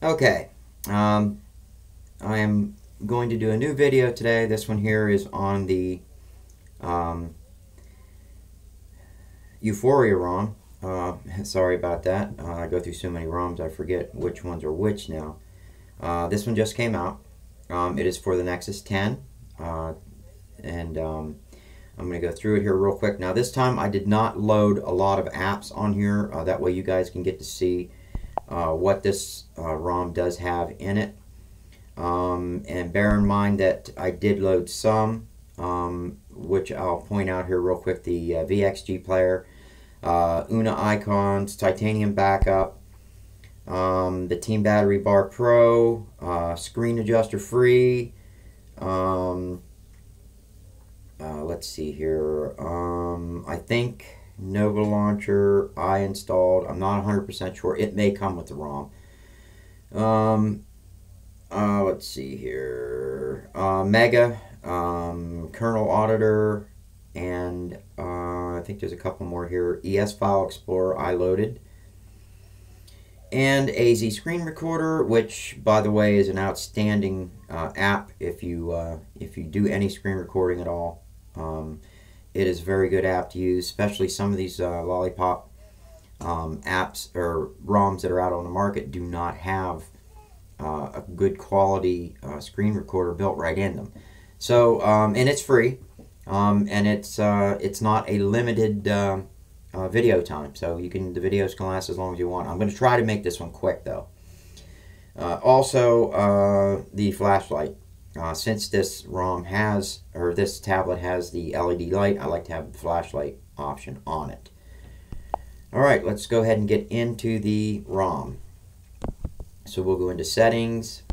Okay, I am going to do a new video today. This one here is on the um, Euphoria ROM. Sorry about that. I go through so many ROMs I forget which ones are which now. This one just came out. It is for the Nexus 10, and I'm going to go through it here real quick. Now this time I did not load a lot of apps on here. That way you guys can get to see what this ROM does have in it. And bear in mind that I did load some, which I'll point out here real quick. The VXG player, Una icons, titanium backup, the Team Battery Bar Pro, screen adjuster free. Let's see here. I think Nova Launcher I installed. I'm not 100% sure. It may come with the ROM. Let's see here. Mega, Kernel Auditor, and I think there's a couple more here. ES File Explorer I loaded. And AZ Screen Recorder, which, by the way, is an outstanding app if you do any screen recording at all. It is a very good app to use, especially some of these lollipop apps or ROMs that are out on the market do not have a good quality screen recorder built right in them. So, and it's free, and it's not a limited video time, so the videos can last as long as you want. I'm going to try to make this one quick though. Also, the flashlight. Since this ROM has, or this tablet has the LED light, I like to have the flashlight option on it. Alright, let's go ahead and get into the ROM. So we'll go into settings.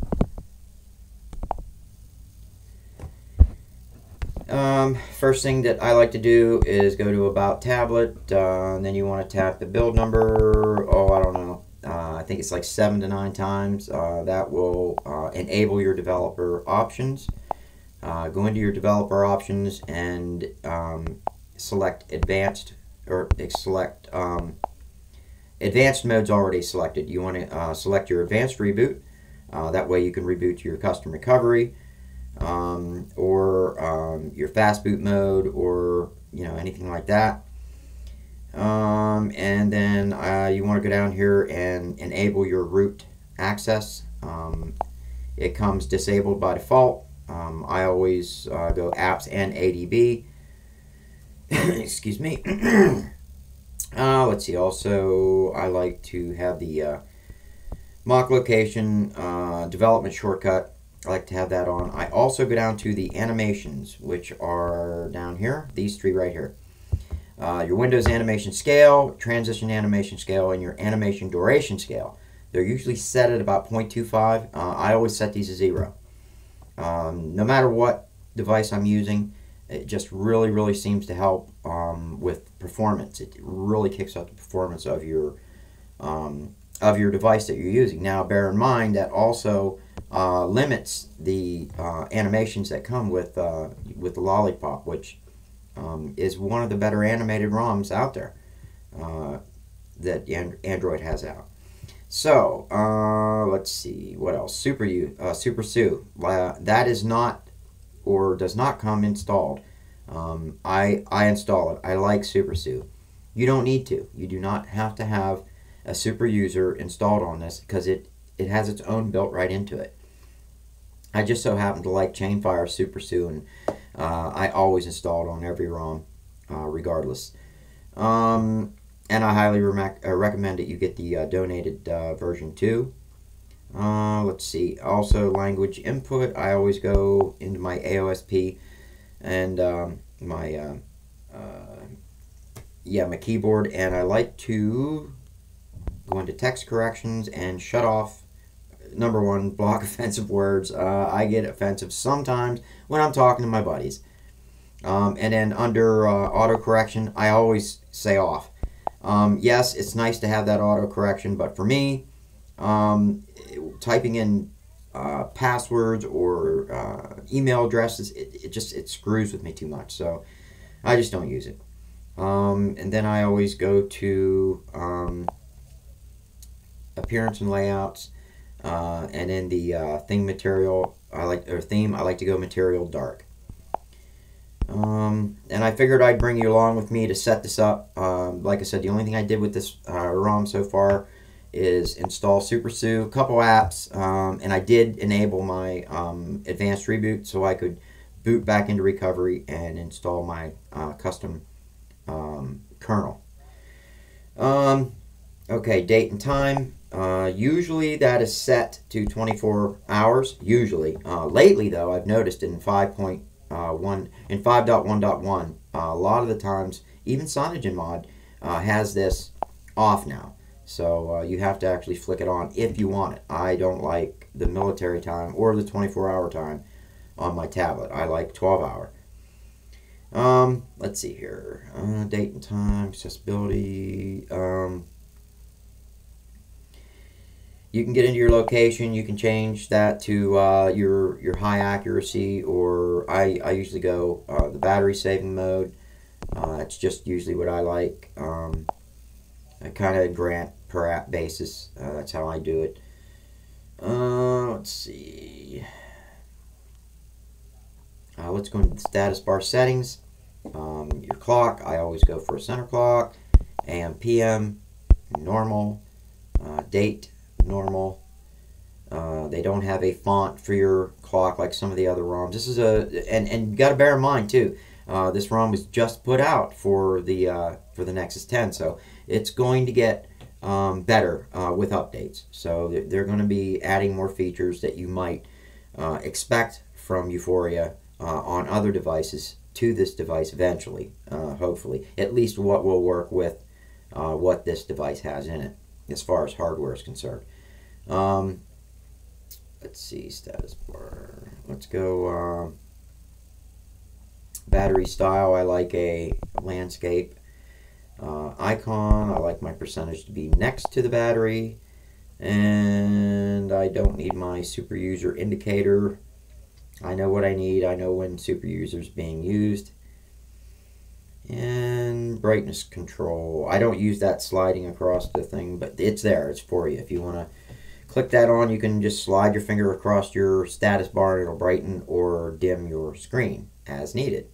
First thing that I like to do is go to About Tablet, and then you want to tap the build number. Oh, I don't know. I think it's like 7 to 9 times. That will enable your developer options. Go into your developer options and select advanced, or select advanced mode's already selected. You want to select your advanced reboot. That way you can reboot to your custom recovery, or your fast boot mode, or anything like that. And then you want to go down here and enable your root access. It comes disabled by default. I always go apps and ADB. Excuse me. Let's see. Also, I like to have the mock location development shortcut. I like to have that on. I also go down to the animations, which are down here. These three right here. Your Windows animation scale, transition animation scale, and your animation duration scale. They're usually set at about 0.25. I always set these to 0. No matter what device I'm using, it just really seems to help with performance. It really kicks up the performance of your device that you're using. Now, bear in mind that also limits the animations that come with the lollipop, which is one of the better animated ROMs out there that Android has out. So let's see what else. Super Sue. That is not, or does not come installed. I install it. I like Super Sue. You don't need to. You do not have to have a super user installed on this, because it has its own built right into it. I just so happen to like Chainfire Super Sue, and I always install it on every ROM, regardless. And I highly recommend that you get the donated version too. Let's see. Also, language input. I always go into my AOSP and my keyboard, and I like to go into text corrections and shut off. Number one, block offensive words. I get offensive sometimes when I'm talking to my buddies. And then under auto correction, I always say off. Yes, it's nice to have that auto correction, but for me, typing in passwords or email addresses, it screws with me too much, so I just don't use it. And then I always go to appearance and layouts. And in the theme material, I like to go material dark. And I figured I'd bring you along with me to set this up. Like I said, the only thing I did with this ROM so far is install SuperSU, a couple apps, and I did enable my advanced reboot so I could boot back into recovery and install my custom kernel. Okay, date and time. Usually that is set to 24 hours. Usually. Lately, though, I've noticed in 5.1.1, a lot of the times, even SonogenMod has this off now. So you have to actually flick it on if you want it. I don't like the military time or the 24-hour time on my tablet. I like 12-hour. Let's see here. Date and time, accessibility. You can get into your location. You can change that to your high accuracy, or I usually go the battery saving mode. That's just usually what I like. I kind of grant per app basis. That's how I do it. Let's see. Let's go into the status bar settings. Your clock, I always go for a center clock. AM, PM, normal. Date, normal. They don't have a font for your clock like some of the other ROMs. This is and you got to bear in mind too. This ROM was just put out for the Nexus 10, so it's going to get better with updates. So they're going to be adding more features that you might expect from Euphoria on other devices to this device eventually, hopefully. At least what will work with what this device has in it as far as hardware is concerned. Let's see, status bar. Let's go battery style. I like a landscape. Icon, I like my percentage to be next to the battery, and I don't need my super user indicator. I know what I need. I know when super user is being used. And brightness control, I don't use that sliding across the thing, but it's there. It's for you. If you want to click that on, you can just slide your finger across your status bar and it'll brighten or dim your screen as needed.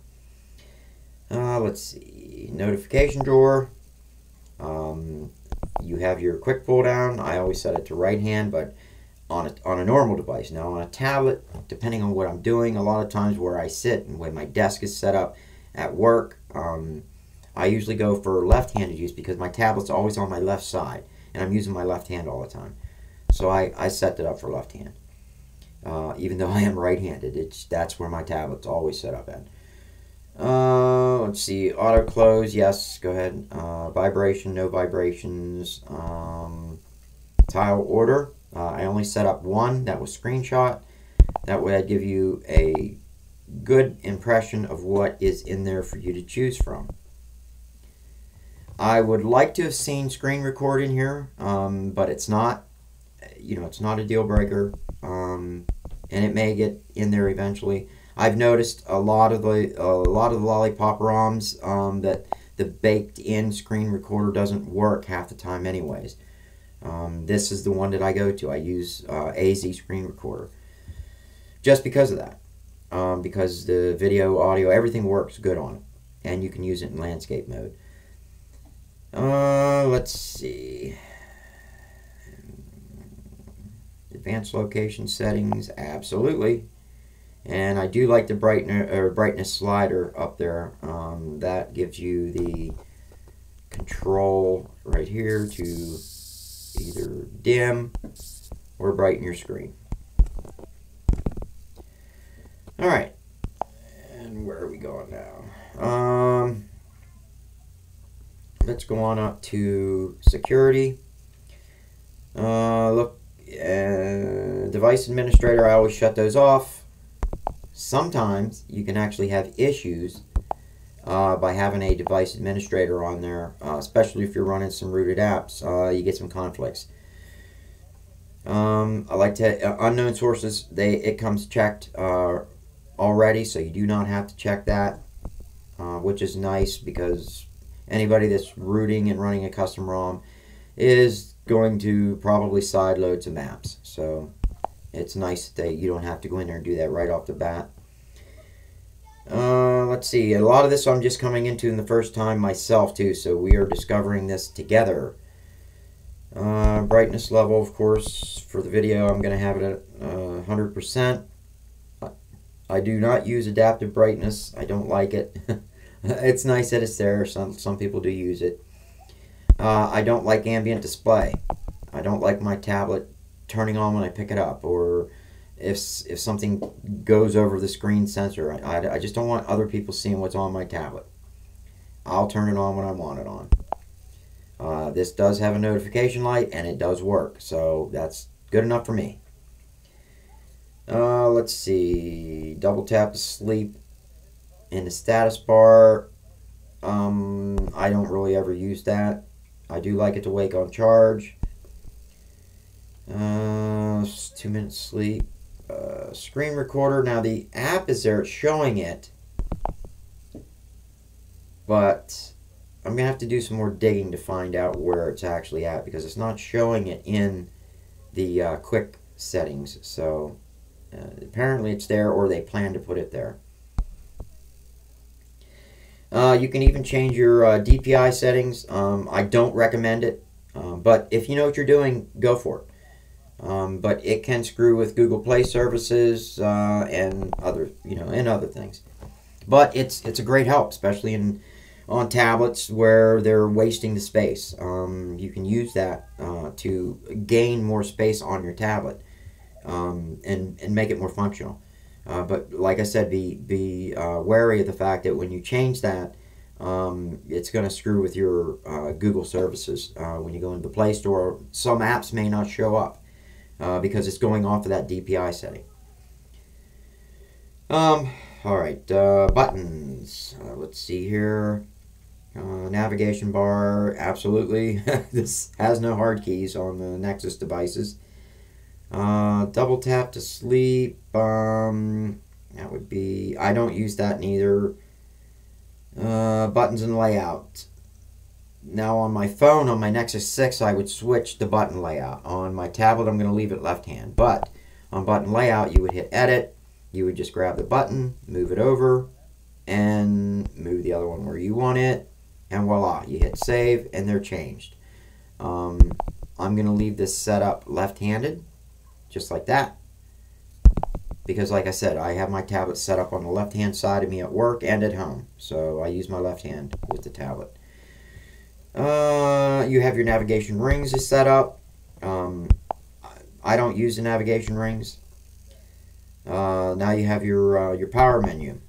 Let's see, notification drawer. You have your quick pull down. I always set it to right hand, but on a normal device. Now on a tablet, depending on what I'm doing, a lot of times where I sit and where my desk is set up at work, I usually go for left-handed use because my tablet's always on my left side and I'm using my left hand all the time. So I set it up for left hand. Even though I am right-handed, that's where my tablet's always set up at. Let's see, auto close, yes, go ahead. Vibration, no vibrations. Tile order, I only set up one that was screenshot. That way I'd give you a good impression of what is in there for you to choose from. I would like to have seen screen record in here, but it's not. You know, it's not a deal breaker, and it may get in there eventually. I've noticed a lot of the lollipop ROMs that the baked-in screen recorder doesn't work half the time, anyways. This is the one that I go to. I use AZ screen recorder just because of that. Because the video, audio, everything works good on it, and you can use it in landscape mode. Let's see. Advanced location settings, absolutely. And I do like the brightness slider up there. That gives you the control right here to either dim or brighten your screen. Alright, and where are we going now? Let's go on up to security. Look, device administrator, I always shut those off. Sometimes you can actually have issues by having a device administrator on there, especially if you're running some rooted apps. You get some conflicts. I like to unknown sources. It comes checked already, so you do not have to check that, which is nice because anybody that's rooting and running a custom ROM is going to probably side load some apps. So it's nice that you don't have to go in there and do that right off the bat. Let's see. A lot of this I'm just coming into in the first time myself too, so we are discovering this together. Brightness level, of course, for the video I'm going to have it at 100%. I do not use adaptive brightness. I don't like it. It's nice that it's there. Some people do use it. I don't like ambient display. I don't like my tablet turning on when I pick it up, or if something goes over the screen sensor. I just don't want other people seeing what's on my tablet. I'll turn it on when I want it on. This does have a notification light, and it does work, so that's good enough for me. Let's see. Double tap to sleep in the status bar. I don't really ever use that. I do like it to wake on charge. 2 minutes sleep. Screen recorder. Now the app is there, it's showing it, but I'm gonna have to do some more digging to find out where it's actually at, because it's not showing it in the quick settings. So apparently it's there, or they plan to put it there. You can even change your DPI settings. I don't recommend it, but if you know what you're doing, go for it. But it can screw with Google Play services and other things. But it's a great help, especially on tablets where they're wasting the space. You can use that to gain more space on your tablet and make it more functional. But like I said, be wary of the fact that when you change that, it's going to screw with your Google services. When you go into the Play Store, some apps may not show up because it's going off of that DPI setting. Alright, buttons. Let's see here. Navigation bar, absolutely. This has no hard keys on the Nexus devices. Double tap to sleep. That would be, I don't use that neither. Buttons and layout. Now on my phone, on my Nexus 6, I would switch the button layout. On my tablet, I'm going to leave it left hand. But on button layout, you would hit edit. You would just grab the button, move it over, and move the other one where you want it. And voila, you hit save, and they're changed. I'm going to leave this set up left-handed, just like that. Because like I said, I have my tablet set up on the left-hand side of me at work and at home. So I use my left hand with the tablet. You have your navigation rings is set up. I don't use the navigation rings. Now you have your power menu.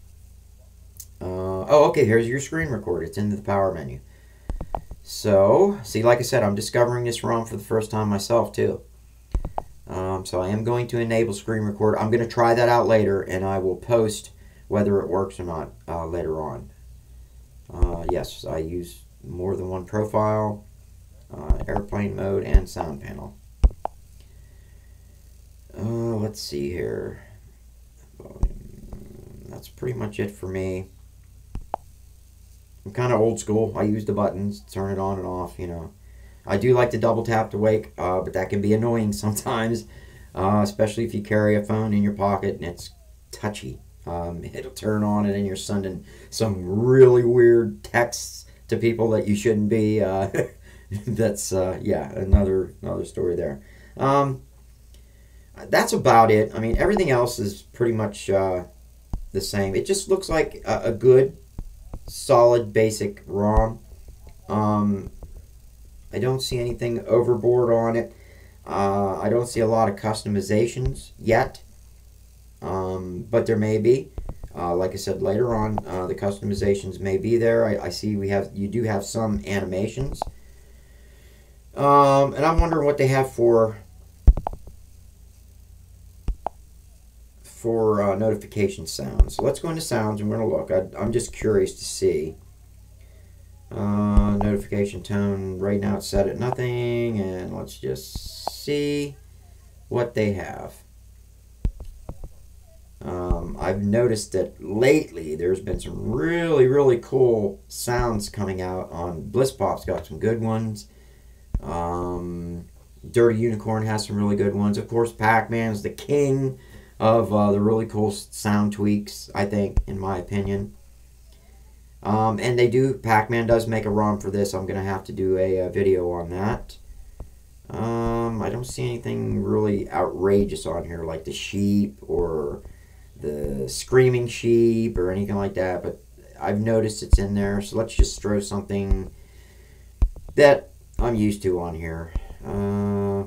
Oh, okay, here's your screen recorder. It's in the power menu. So, see, like I said, I'm discovering this ROM for the first time myself, too. So I am going to enable screen record. I'm going to try that out later, and I will post whether it works or not later on. Yes, I use more than one profile, airplane mode, and sound panel. Let's see here. That's pretty much it for me. I'm kind of old school. I use the buttons, turn it on and off, you know. I do like to double tap to wake, but that can be annoying sometimes, especially if you carry a phone in your pocket and it's touchy. It'll turn on and then you're sending some really weird texts to people that you shouldn't be. That's, yeah, another story there. That's about it. I mean, everything else is pretty much the same. It just looks like a good, solid, basic ROM. I don't see anything overboard on it. I don't see a lot of customizations yet, but there may be. Like I said, later on, the customizations may be there. I see you do have some animations, and I'm wondering what they have for notification sounds. So let's go into sounds and we're going to look. I'm just curious to see. Notification tone, right now it's set at nothing, and let's just see what they have. I've noticed that lately there's been some really, really cool sounds coming out on Bliss Pop's got some good ones. Dirty Unicorn has some really good ones. Of course, Pac-Man's the king of the really cool sound tweaks, I think, in my opinion. And Pac-Man does make a ROM for this. I'm going to have to do a video on that. I don't see anything really outrageous on here, like the sheep or the screaming sheep or anything like that, but I've noticed it's in there, so let's just throw something that I'm used to on here. Yeah,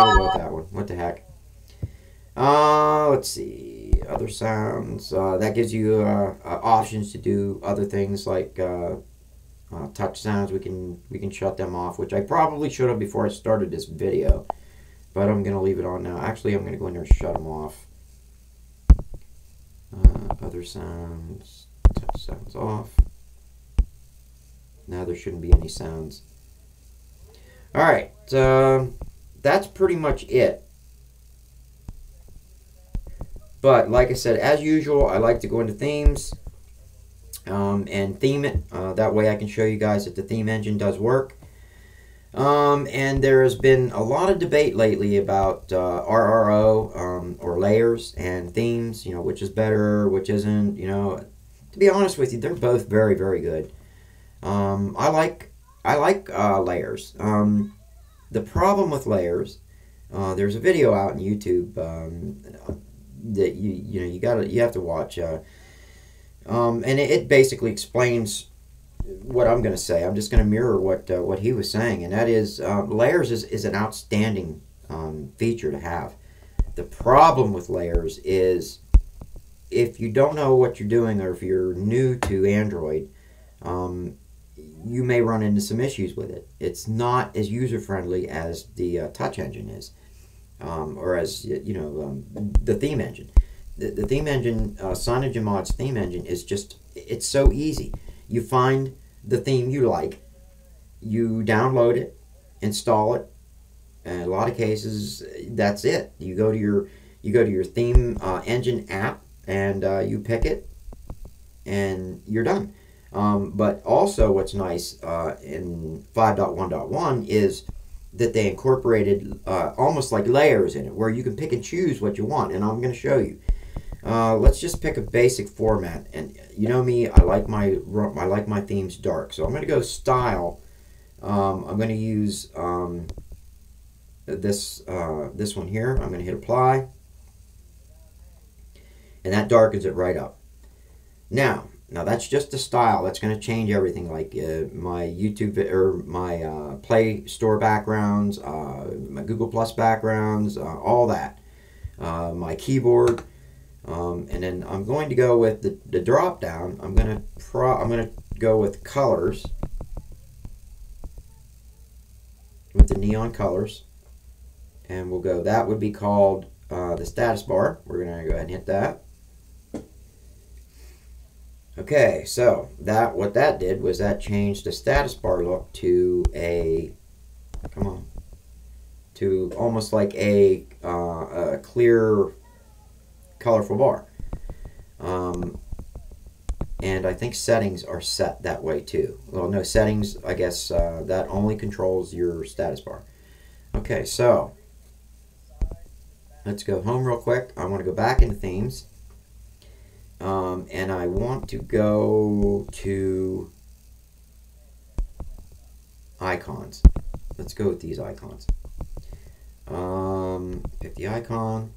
we'll go with that one. What the heck? Let's see. Other sounds. That gives you options to do other things like touch sounds. We can shut them off, which I probably should have before I started this video, but I'm gonna leave it on now. Actually, I'm gonna go in there and shut them off. Other sounds. Touch sounds off. Now there shouldn't be any sounds. Alright, that's pretty much it. But like I said, as usual, I like to go into themes and theme it. That way I can show you guys that the theme engine does work. And there has been a lot of debate lately about RRO or layers and themes, you know, which is better, which isn't, you know. To be honest with you, they're both very, very good. I like layers. The problem with layers, there's a video out on YouTube that you have to watch, and it basically explains what I'm going to say. I'm just going to mirror what he was saying, and that is layers is an outstanding feature to have. The problem with layers is if you don't know what you're doing, or if you're new to Android, you may run into some issues with it. It's not as user-friendly as the touch engine is, or as, you know, the theme engine. The theme engine, CyanogenMod's theme engine is just, it's so easy. You find the theme you like, you download it, install it, and in a lot of cases, that's it. You go to your theme engine app, and you pick it, and you're done. But also what's nice in 5.1.1 is that they incorporated almost like layers in it, where you can pick and choose what you want, and I'm going to show you. Let's just pick a basic format, and you know me, I like my themes dark, so I'm going to go style. I'm going to use this one here. I'm going to hit apply, and that darkens it right up. Now that's just the style. That's going to change everything, like my YouTube or my Play Store backgrounds, my Google Plus backgrounds, all that. My keyboard, and then I'm going to go with the drop down. I'm going to go with colors, with the neon colors, and we'll go. That would be called the status bar. We're going to go ahead and hit that. Okay, so what that did was that changed the status bar look to a, to almost like a clear, colorful bar. And I think settings are set that way too. Well, no, settings, I guess that only controls your status bar. Okay, so let's go home real quick. I want to go back into themes. And I want to go to icons. Let's go with these icons. Pick the icon,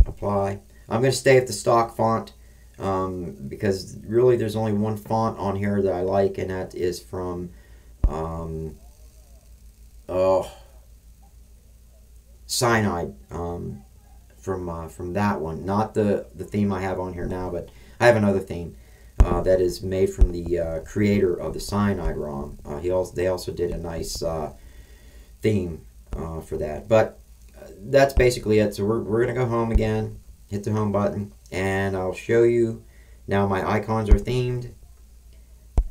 apply. I'm going to stay at the stock font because really there's only one font on here that I like, and that is from Cyanide. From that one, not the theme I have on here now, but I have another theme that is made from the creator of the Cyanide ROM. They also did a nice theme for that, but that's basically it. So we're gonna go home again, hit the home button, and I'll show you now. My icons are themed,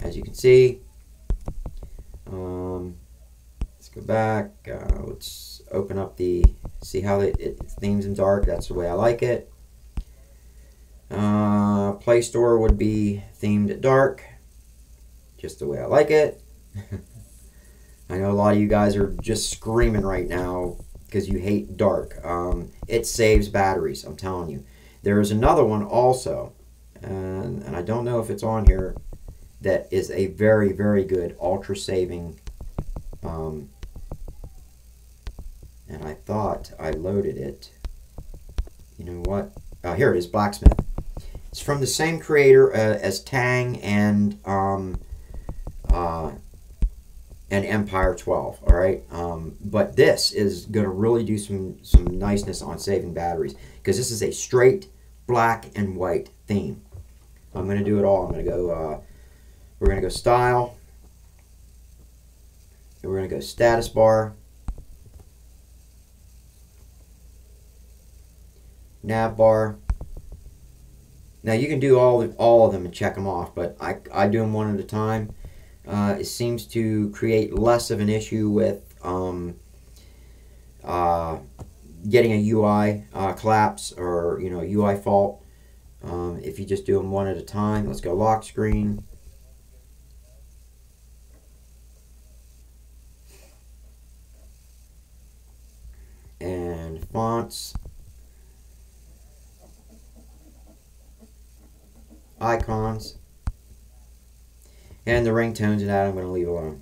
as you can see. Let's go back. Let's open up see how it themes in dark. That's the way I like it. Play Store would be themed dark. just the way I like it. I know a lot of you guys are just screaming right now because you hate dark. It saves batteries, I'm telling you. There is another one also, and I don't know if it's on here, that is a very, very good ultra saving. And I thought I loaded it. You know what? Here it is, Blacksmith. It's from the same creator as Tang and Empire 12. All right, but this is going to really do some niceness on saving batteries because this is a straight black and white theme. I'm going to do it all. I'm going to go. We're going to go style. And we're going to go status bar. Nav bar. Now you can do all of them and check them off, but I do them one at a time. It seems to create less of an issue with getting a UI collapse or UI fault if you just do them one at a time. Let's go lock screen. And fonts. Icons. And the ringtones and that I'm going to leave alone.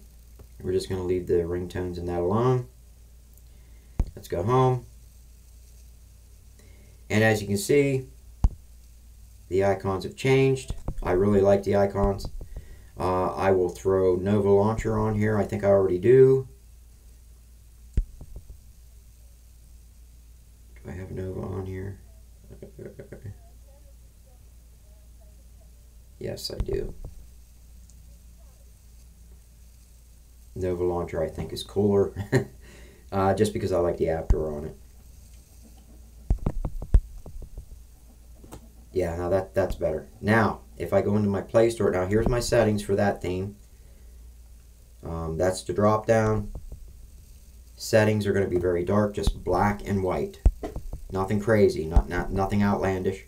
We're just going to leave the ringtones and that alone. Let's go home. And as you can see, the icons have changed. I really like the icons. I will throw Nova Launcher on here. I think I already do. Do I have Nova on here? Yes, I do. Nova Launcher I think is cooler just because I like the app drawer on it. Yeah, now that's better. Now, if I go into my Play Store, now here's my settings for that theme. That's the drop down. Settings are going to be very dark, just black and white. Nothing crazy, nothing outlandish.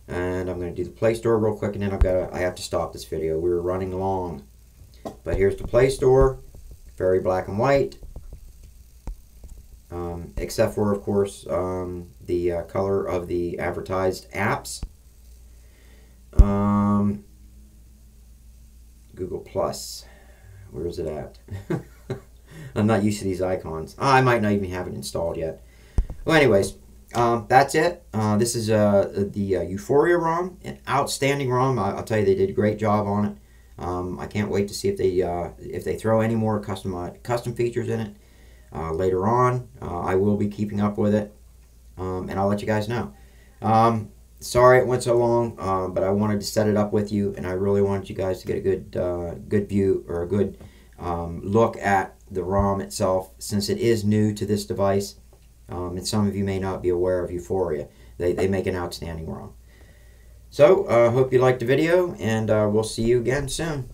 And I'm going to do the Play Store real quick, and then I have to stop this video. We're running long. But here's the Play Store, very black and white, except for, of course, the color of the advertised apps. Google Plus, where is it at? I'm not used to these icons. I might not even have it installed yet. Well, anyways, that's it. This is the Euphoria ROM, an outstanding ROM. I'll tell you, they did a great job on it. I can't wait to see if they throw any more custom features in it later on. I will be keeping up with it, and I'll let you guys know. Sorry it went so long, but I wanted to set it up with you, and I really wanted you guys to get a good view or a good look at the ROM itself, since it is new to this device, and some of you may not be aware of Euphoria. They make an outstanding ROM. So, hope you liked the video, and we'll see you again soon.